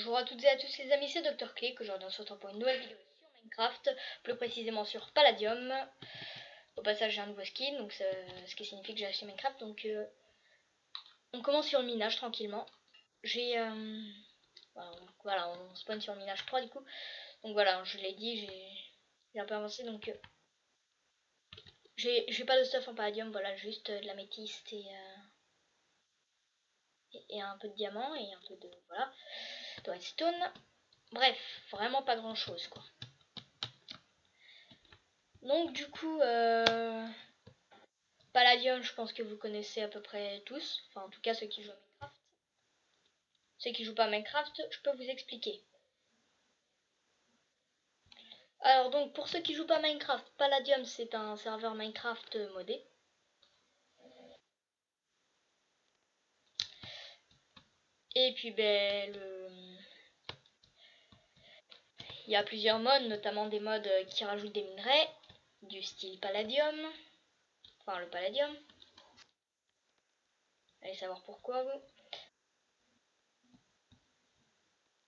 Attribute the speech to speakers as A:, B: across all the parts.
A: Bonjour à toutes et à tous les amis, c'est Dr Click. Aujourd'hui on se retrouve pour une nouvelle vidéo sur Minecraft, plus précisément sur Palladium. Au passage j'ai un nouveau skin, donc ce qui signifie que j'ai acheté Minecraft. Donc on commence sur le minage tranquillement. J'ai voilà, on spawn sur le minage 3 du coup. Donc voilà, je l'ai dit, j'ai un peu avancé, donc j'ai pas de stuff en Palladium, voilà, juste de la métiste et un peu de diamant et un peu de voilà, de redstone. Bref, vraiment pas grand chose quoi. Donc du coup, Palladium, je pense que vous connaissez à peu près tous. Enfin, en tout cas, ceux qui jouent à Minecraft. Ceux qui jouent pas à Minecraft, je peux vous expliquer. Alors donc, pour ceux qui jouent pas à Minecraft, Palladium, c'est un serveur Minecraft modé. Et puis, il y a plusieurs modes, notamment des modes qui rajoutent des minerais, du style Palladium. Enfin, le Palladium. Allez savoir pourquoi, vous.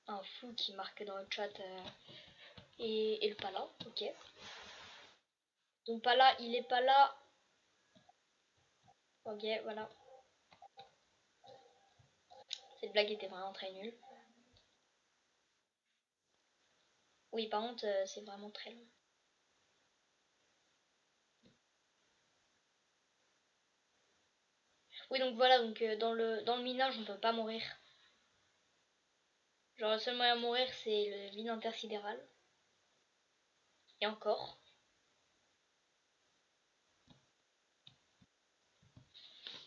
A: Un fou qui marque dans le chat et le Pala, ok. Donc Pala, il est pas là. Ok, voilà. Cette blague était vraiment très nulle. Oui, par contre, c'est vraiment très long. Oui, donc voilà, donc dans le minage, on peut pas mourir. Genre, le seul moyen de mourir, c'est le vide intersidéral. Et encore.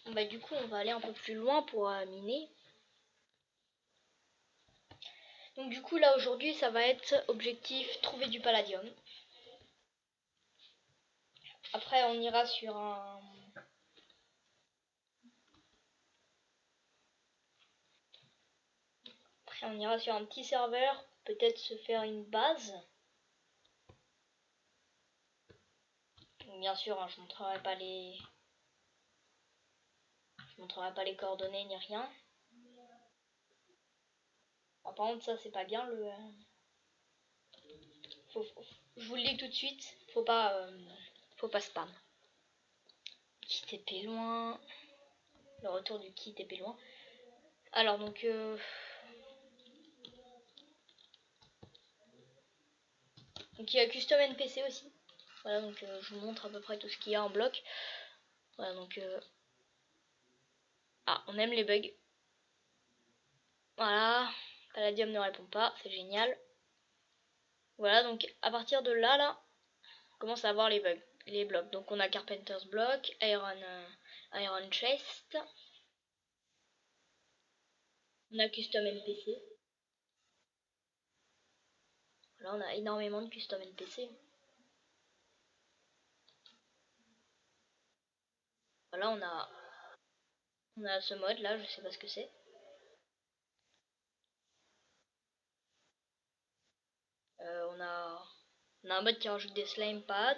A: Bon, bah, du coup, on va aller un peu plus loin pour miner. Donc, du coup, là, aujourd'hui, ça va être objectif trouver du palladium. Après, on ira sur un... Après, on ira sur un petit serveur. Peut-être se faire une base. Donc, bien sûr, hein, je montrerai pas les... Je montrerai pas les coordonnées ni rien. Alors, par contre, ça, c'est pas bien, le... Je vous le dis tout de suite, faut pas spam. Kit épée loin. Le retour du kit épée loin. Alors donc il y a custom NPC aussi. Voilà, donc je vous montre à peu près tout ce qu'il y a en bloc. Voilà, donc ah, on aime les bugs. Voilà, Palladium ne répond pas, c'est génial. Voilà, donc à partir de là, on commence à avoir les bugs, les blocs. Donc on a Carpenter's Block, Iron Chest. On a custom NPC. Là, on a énormément de custom NPC. Voilà, on a ce mode là, je sais pas ce que c'est. On a un mode qui rajoute des slime pads.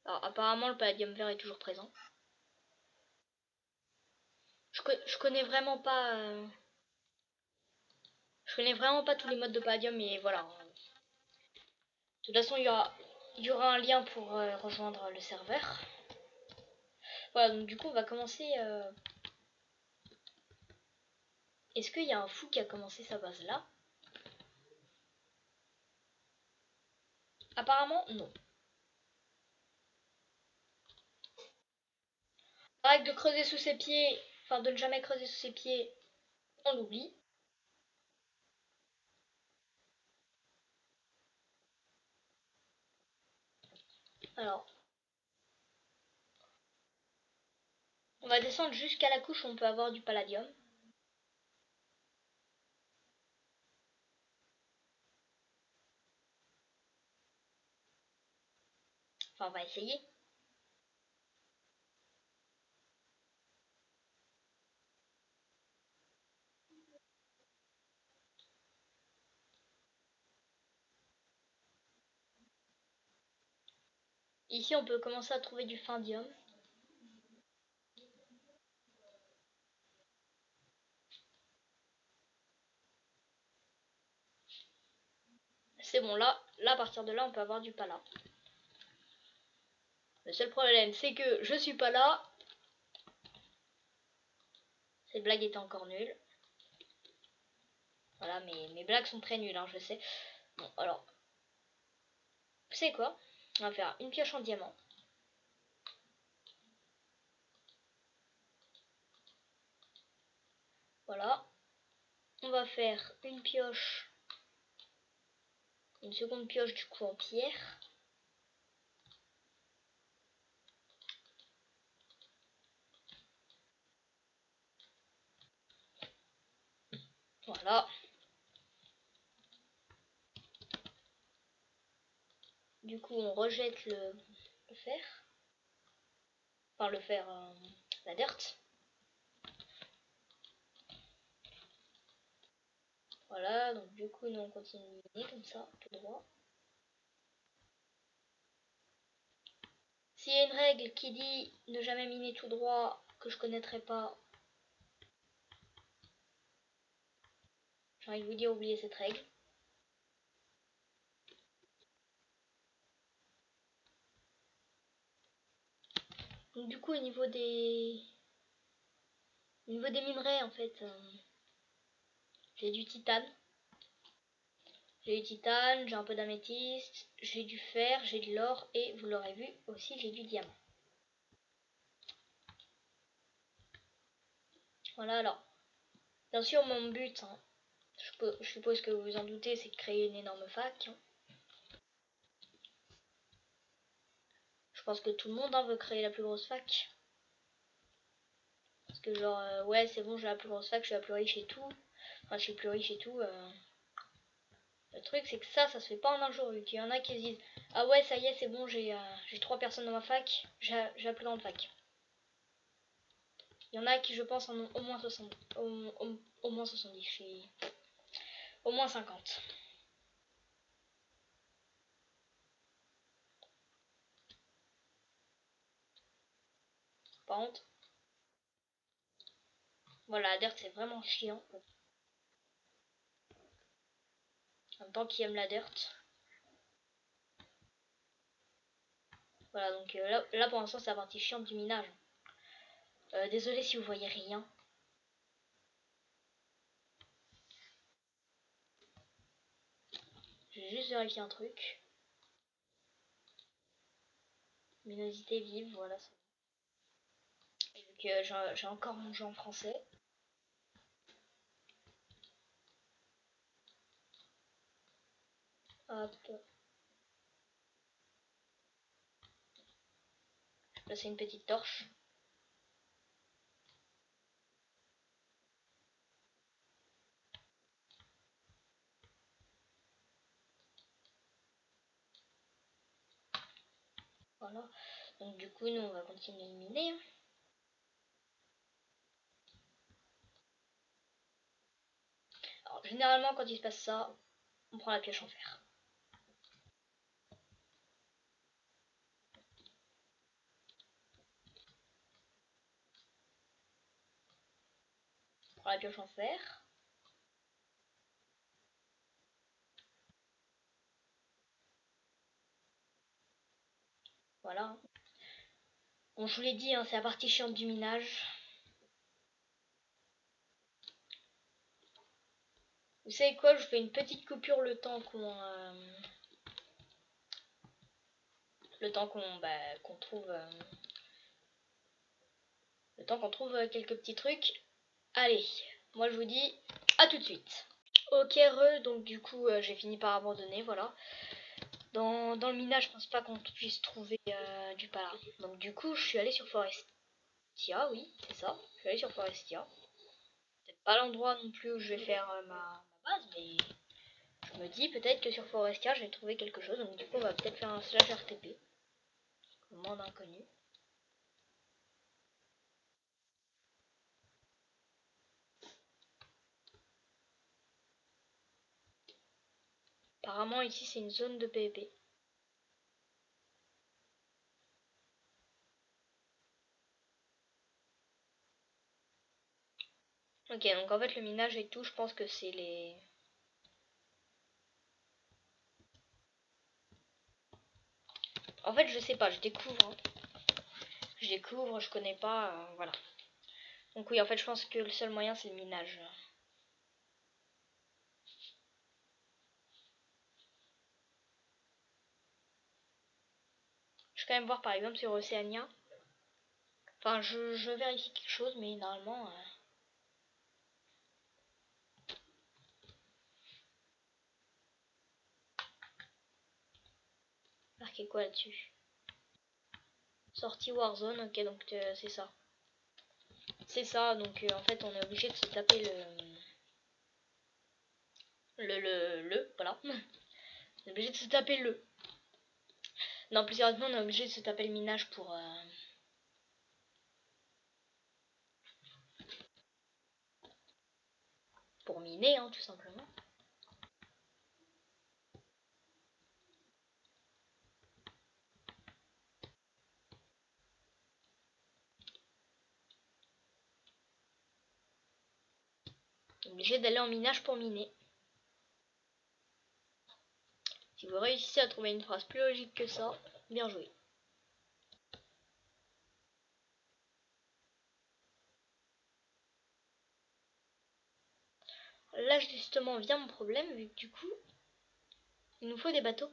A: Alors apparemment le palladium vert est toujours présent. Je connais vraiment pas. Je connais vraiment pas tous les modes de palladium, mais voilà. De toute façon, il y aura un lien pour rejoindre le serveur. Voilà, donc du coup, on va commencer. Est-ce qu'il y a un fou qui a commencé sa base là? Apparemment, non. La règle de creuser sous ses pieds, enfin de ne jamais creuser sous ses pieds, on l'oublie. Alors, on va descendre jusqu'à la couche où on peut avoir du palladium. Enfin, on va essayer. Ici, on peut commencer à trouver du findium. c'est bon, là, à partir de là, on peut avoir du pala. Le seul problème, c'est que je suis pas là. Cette blague était encore nulle. Voilà, mes blagues sont très nulles, hein, je sais. Bon, alors, vous savez quoi? On va faire une pioche en diamant. Voilà. On va faire une pioche, une seconde pioche du coup en pierre. Voilà. Du coup, on rejette le fer. Enfin, le fer, la dirt. Voilà, donc du coup, nous on continue de miner comme ça, tout droit. S'il y a une règle qui dit ne jamais miner tout droit, que je connaîtrais pas, j'ai envie de vous dire oubliez cette règle. Donc du coup, au niveau des minerais, en fait, j'ai du titane. J'ai du titane, j'ai un peu d'améthyste, j'ai du fer, j'ai de l'or et vous l'aurez vu aussi, j'ai du diamant. Voilà, alors, bien sûr, mon but, hein, je suppose que vous vous en doutez, c'est de créer une énorme fac. Hein. Je pense que tout le monde veut créer la plus grosse fac. Parce que genre, ouais, c'est bon, j'ai la plus grosse fac, je suis la plus riche et tout. Enfin, je suis plus riche et tout. Le truc, c'est que ça se fait pas en un jour. Vu qu'il y en a qui se disent, ah ouais, ça y est, c'est bon, j'ai 3 personnes dans ma fac, j'ai la plus grande fac. Il y en a qui, je pense, en ont au moins 60. Au moins 70. Je suis au moins 50. Par contre, voilà, Dirt, c'est vraiment chiant. En même temps, qui aime la Dirt. Voilà, donc là pour l'instant, c'est la partie chiante du minage. Désolé si vous voyez rien. Je vais juste vérifier un truc. Luminosité vive, voilà. Vu que j'ai encore mon jeu en français. Hop. Je vais placer une petite torche. Voilà. Donc du coup, nous, on va continuer de miner. Alors, généralement, quand il se passe ça, on prend la pioche en fer. On prend la pioche en fer. Voilà. Bon, je vous l'ai dit, hein, c'est la partie chiante du minage. Vous savez quoi, je fais une petite coupure le temps qu'on qu'on trouve quelques petits trucs. Allez, moi je vous dis à tout de suite. Ok, donc du coup j'ai fini par abandonner, voilà. Dans le minage, je pense pas qu'on puisse trouver du pala. Donc du coup, je suis allée sur Forestia, oui, c'est ça. Je suis allée sur Forestia. Peut-être pas l'endroit non plus où je vais faire ma base, mais je me dis peut-être que sur Forestia, je vais trouver quelque chose. Donc du coup, on va peut-être faire un slash RTP. Monde inconnu. Apparemment, ici, c'est une zone de PvP. Ok, donc en fait, le minage et tout, je pense que c'est les... En fait, je sais pas, je découvre. Hein. Je découvre, je connais pas, voilà. Donc oui, en fait, je pense que le seul moyen, c'est le minage. Je vais quand même voir, par exemple, sur Océania. Enfin, je vérifie quelque chose, mais normalement... Marqué quoi là-dessus? Sortie Warzone, ok, donc c'est ça. C'est ça, donc en fait, on est obligé de se taper voilà. On est obligé de se taper le. Non, plus sérieusement, on est obligé de se taper le minage pour miner, hein, tout simplement. Obligé d'aller en minage pour miner. Si vous réussissez à trouver une phrase plus logique que ça, bien joué. Là justement vient mon problème, vu que du coup, il nous faut des bateaux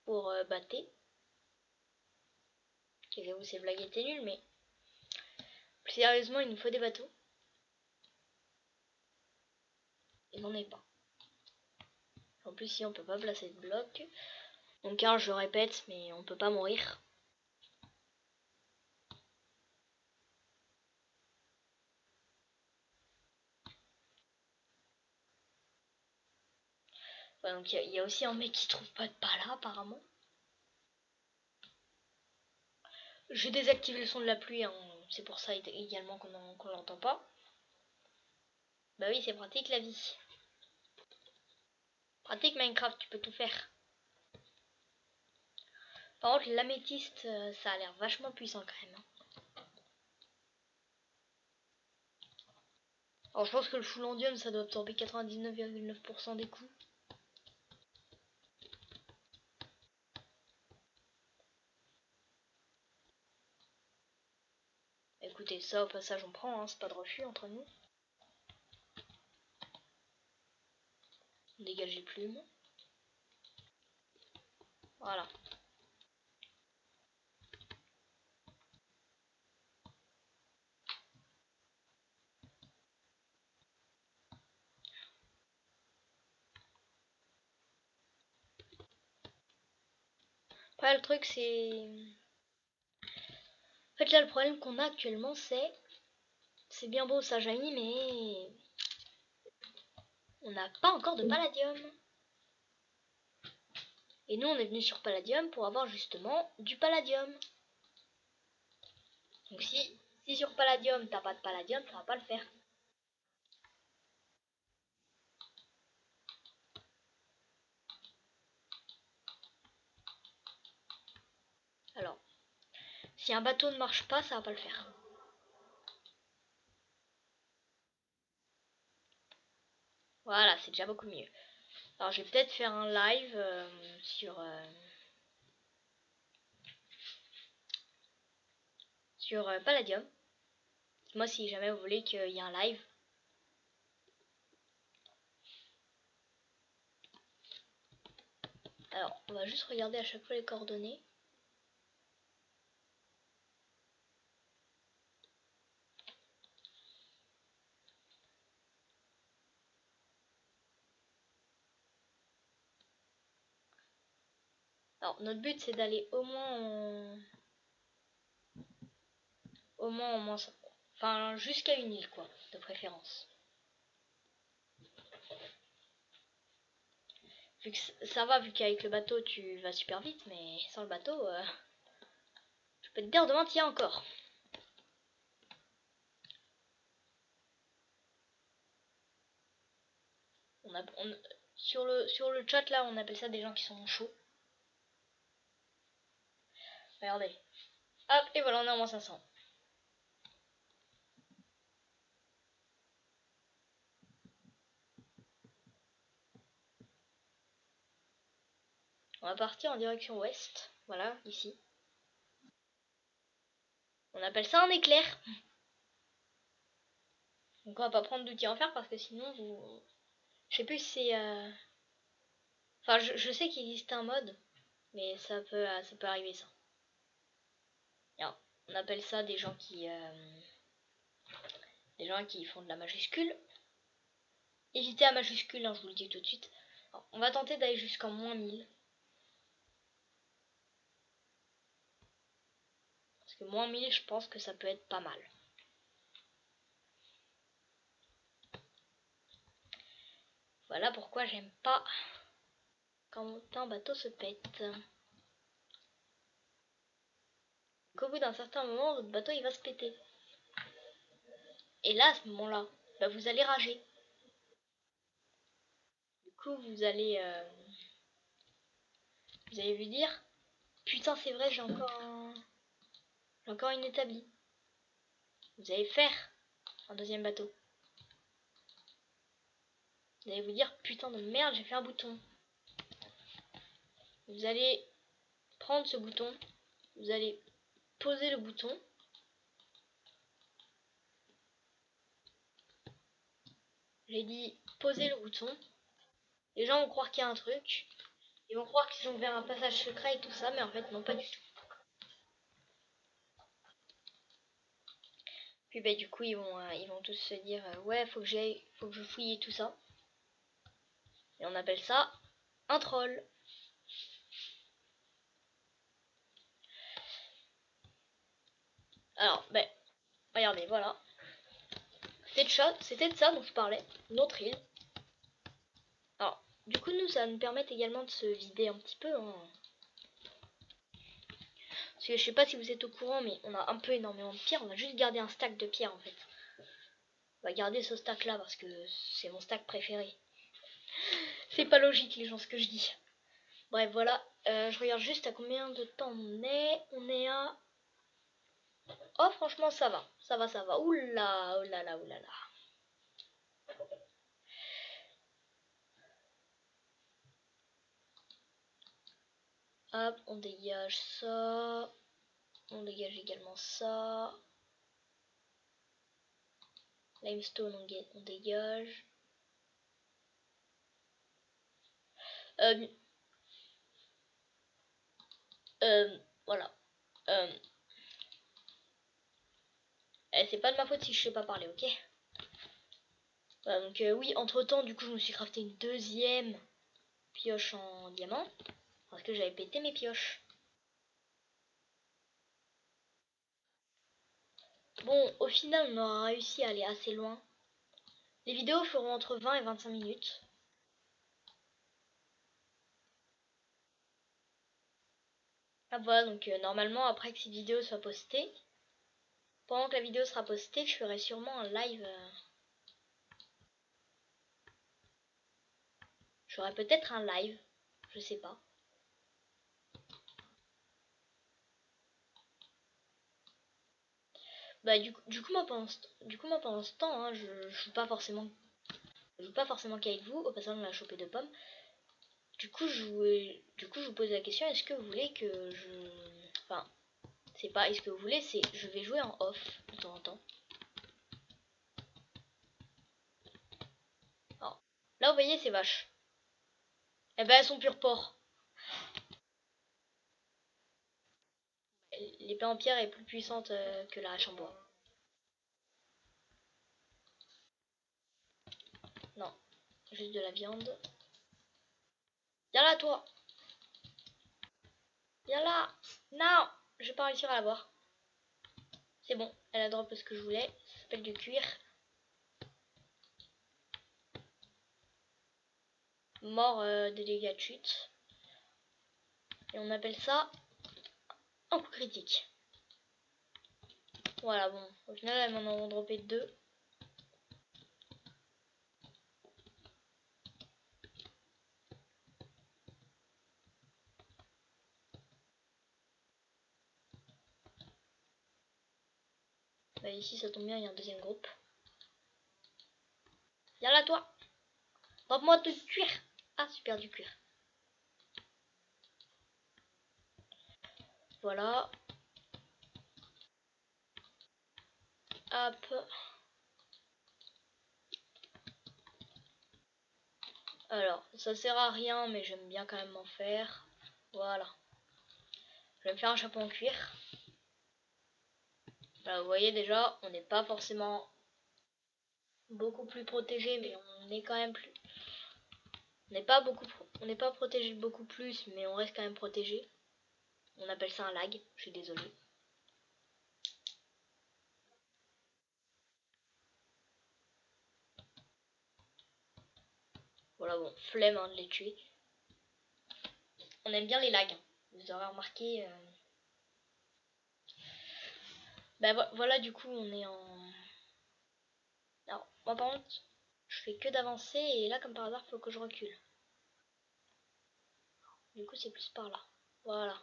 A: pour battre. J'avoue, ces blagues étaient nulles, mais plus sérieusement, il nous faut des bateaux. Il n'en est pas. En plus, si on peut pas placer de blocs. Donc, hein, je répète, mais on peut pas mourir. Ouais, donc, il y a aussi un mec qui trouve pas de pala, apparemment. J'ai désactivé le son de la pluie, hein. C'est pour ça également qu'on l'entend pas. Bah oui, c'est pratique la vie. Pratique Minecraft, tu peux tout faire. Par contre, l'améthyste, ça a l'air vachement puissant quand même. Alors, je pense que le choulandium, ça doit absorber 99,9% des coups. Écoutez, ça au passage, on prend, hein, c'est pas de refus entre nous. Dégage les plumes. Voilà. Après, le truc, c'est... En fait, là, le problème qu'on a actuellement, c'est bien beau, ça jaillit, mais... On n'a pas encore de palladium. Et nous, on est venu sur Palladium pour avoir justement du palladium. Donc si sur Palladium, t'as pas de palladium, ça va pas le faire. Alors, si un bateau ne marche pas, ça va pas le faire. Voilà, c'est déjà beaucoup mieux. Alors, je vais peut-être faire un live sur Palladium. Moi, si jamais vous voulez qu'il y ait un live. Alors, on va juste regarder à chaque fois les coordonnées. Alors, notre but, c'est d'aller au moins enfin, jusqu'à une île, quoi, de préférence. Vu que ça va, vu qu'avec le bateau, tu vas super vite, mais sans le bateau, je peux te dire demain, t'y es encore. Sur le chat, là, on appelle ça des gens qui sont chauds. Regardez. Hop, et voilà, on est en moins 500. On va partir en direction ouest. Voilà, ici. On appelle ça un éclair. Donc on va pas prendre d'outils en fer parce que sinon vous... Je sais plus si c'est... Enfin, je sais qu'il existe un mode, mais ça peut arriver ça. Alors, on appelle ça des gens qui font de la majuscule. Évitez la majuscule, hein, je vous le dis tout de suite. Alors, on va tenter d'aller jusqu'en -1000. Parce que -1000, je pense que ça peut être pas mal. Voilà pourquoi j'aime pas quand un bateau se pète. Qu'au bout d'un certain moment, votre bateau il va se péter. Et là, à ce moment-là, bah, vous allez rager. Du coup, vous allez lui dire, putain, c'est vrai, j'ai encore une établie. Vous allez faire un deuxième bateau. Vous allez vous dire, putain de merde, j'ai fait un bouton. Vous allez prendre ce bouton, vous allez poser le bouton. J'ai dit poser le bouton. Les gens vont croire qu'il y a un truc. Ils vont croire qu'ils ont ouvert un passage secret et tout ça, mais en fait non, pas du tout. Puis bah du coup ils vont tous se dire ouais, faut que je fouille tout ça. Et on appelle ça un troll. Alors ben regardez, voilà. C'était de ça dont je parlais, notre île. Alors du coup nous ça nous permet également de se vider un petit peu, hein. Parce que je sais pas si vous êtes au courant, mais on a un peu énormément de pierres. On va juste garder un stack de pierres en fait. On va garder ce stack là parce que c'est mon stack préféré. C'est pas logique les gens ce que je dis. Bref voilà, je regarde juste à combien de temps on est. On est à... Oh franchement ça va. Ça va. Oula, oulala, oulala. Hop, on dégage ça. On dégage également ça. Limestone on dégage. Voilà. C'est pas de ma faute si je sais pas parler, ok? Voilà, donc oui, entre temps, du coup, je me suis crafté une deuxième pioche en diamant. Parce que j'avais pété mes pioches. Bon, au final, on aura réussi à aller assez loin. Les vidéos feront entre 20 et 25 minutes. Ah voilà, donc normalement, après que cette vidéo soit postée, pendant que la vidéo sera postée, je ferai sûrement un live. J'aurai peut-être un live, je sais pas. Bah du coup moi pendant ce temps, hein, je joue pas forcément qu'avec vous. Au passage on a chopé de pommes. Du coup je vous pose la question, est-ce que vous voulez que je... Enfin, c'est pas est-ce que vous voulez, c'est je vais jouer en off de temps en temps. Alors, là vous voyez ces vaches. Eh ben elles sont pure porc. L'épée en pierre est plus puissante que la hache en bois. Non, juste de la viande. Viens là toi. Viens là. Non, je vais pas réussir à l'avoir. C'est bon, elle a drop ce que je voulais. Ça s'appelle du cuir. Mort des dégâts de chute. Et on appelle ça un coup critique. Voilà, bon, au final elles m'en ont droppé 2. Bah ici ça tombe bien, il y a un deuxième groupe. Viens là toi. Drop-moi du cuir. Ah super, du cuir. Voilà. Hop. Alors, ça sert à rien, mais j'aime bien quand même m'en faire. Voilà. Je vais me faire un chapeau en cuir. Voilà, vous voyez déjà, on n'est pas forcément beaucoup plus protégé, mais on est quand même plus. On n'est pas protégé beaucoup plus, mais on reste quand même protégé. On appelle ça un lag. Je suis désolé. Voilà, bon, flemme hein, de les tuer. On aime bien les lags. Vous aurez remarqué. Voilà, du coup, on est en. Alors, moi par contre, je fais que d'avancer et là, comme par hasard, faut que je recule. Du coup, c'est plus par là. Voilà.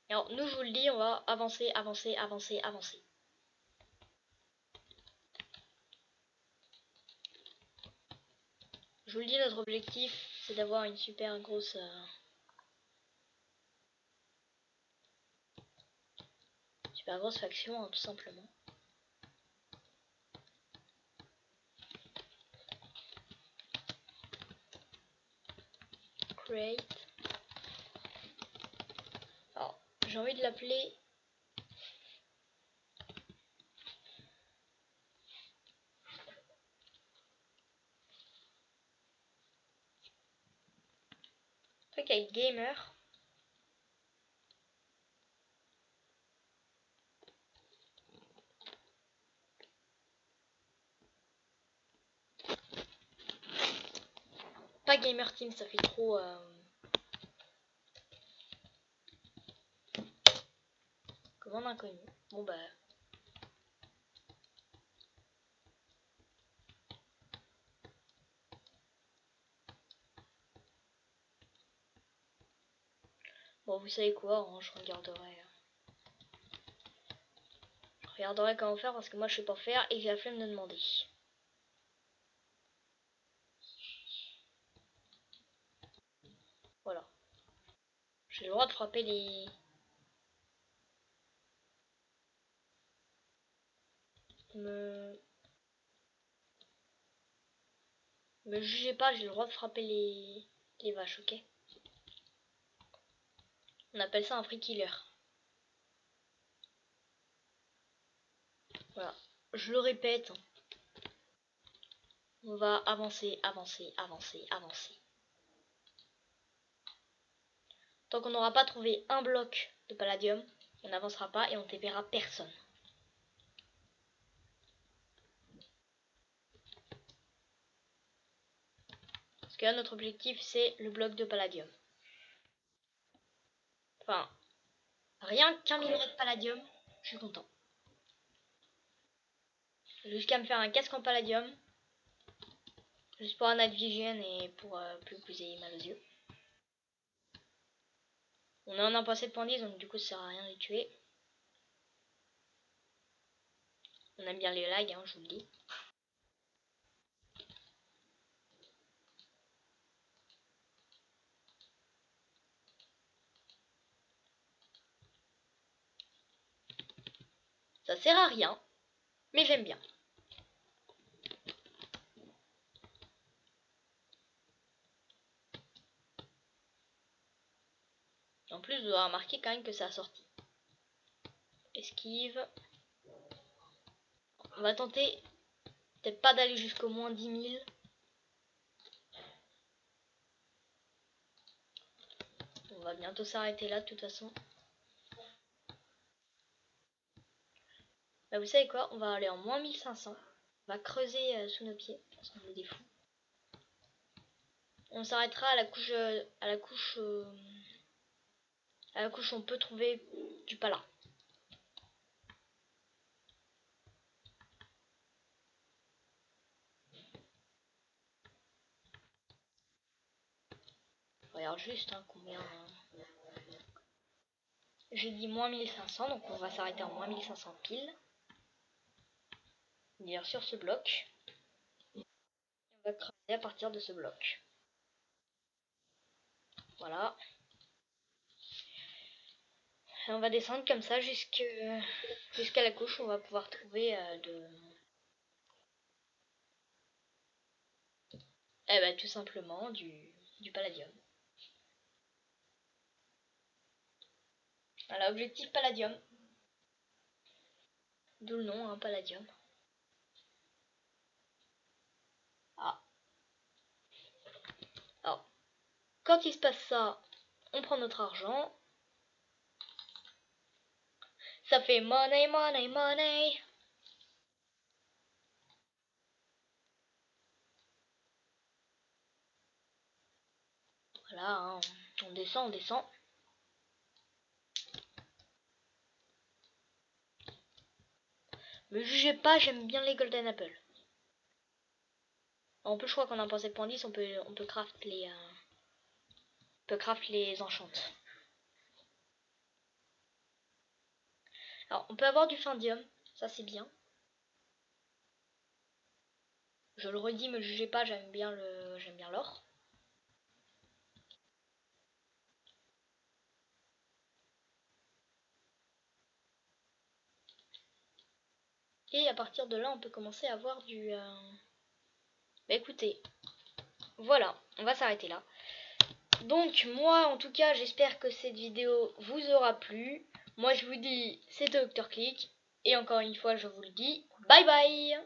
A: Alors, nous, je vous le dis, on va avancer, avancer, avancer, avancer. Je vous le dis, notre objectif, c'est d'avoir une super grosse. Super grosse faction, hein, tout simplement. Create. Alors, j'ai envie de l'appeler. Truc avec gamer. Pas gamer team, ça fait trop. Commande inconnue. Bon bah. Bon, vous savez quoi, hein, je regarderai. Je regarderai comment faire parce que moi je sais pas faire et j'ai la flemme de demander. Voilà. J'ai le droit de frapper les. Me jugez pas, j'ai le droit de frapper les vaches, ok? On appelle ça un free killer. Voilà. Je le répète. On va avancer, avancer, avancer, avancer. Tant qu'on n'aura pas trouvé un bloc de palladium, on n'avancera pas et on ne verra personne. Parce que là, notre objectif, c'est le bloc de palladium. Enfin, rien qu'un minerai de palladium, je suis content. Jusqu'à me faire un casque en palladium. Juste pour un night vision et pour plus que vous ayez mal aux yeux. On est en 1.7.10 donc du coup ça sert à rien de les tuer. On aime bien les lags, hein, je vous le dis. Ça sert à rien, mais j'aime bien. En plus, vous aurez remarqué quand même que ça a sorti. Esquive. On va tenter peut-être pas d'aller jusqu'au moins 10 000. On va bientôt s'arrêter là de toute façon. Bah, vous savez quoi, on va aller en moins 1500. On va creuser sous nos pieds parce qu'on est des fous. On s'arrêtera à la couche où on peut trouver du pala. Regarde juste hein, combien. J'ai dit moins 1500, donc on va s'arrêter en moins 1500 pile. Bien sur ce bloc. Et on va creuser à partir de ce bloc. Voilà. On va descendre comme ça jusqu'à la couche où on va pouvoir trouver tout simplement du palladium. Voilà, objectif palladium. D'où le nom, hein, palladium. Ah. Alors, quand il se passe ça, on prend notre argent. Ça fait money, money, money. Voilà, hein, on descend, on descend. Me jugez pas, j'aime bien les golden apple. En plus, je crois qu'on a un pensée de point 10, on peut craft les enchantes. Alors, on peut avoir du findium, ça c'est bien. Je le redis, me jugez pas, j'aime bien l'or. Et à partir de là, on peut commencer à avoir du... Bah écoutez, voilà, on va s'arrêter là. Donc moi, en tout cas, j'espère que cette vidéo vous aura plu. Moi, je vous dis, c'était Dr Click. Et encore une fois, je vous le dis, bye bye.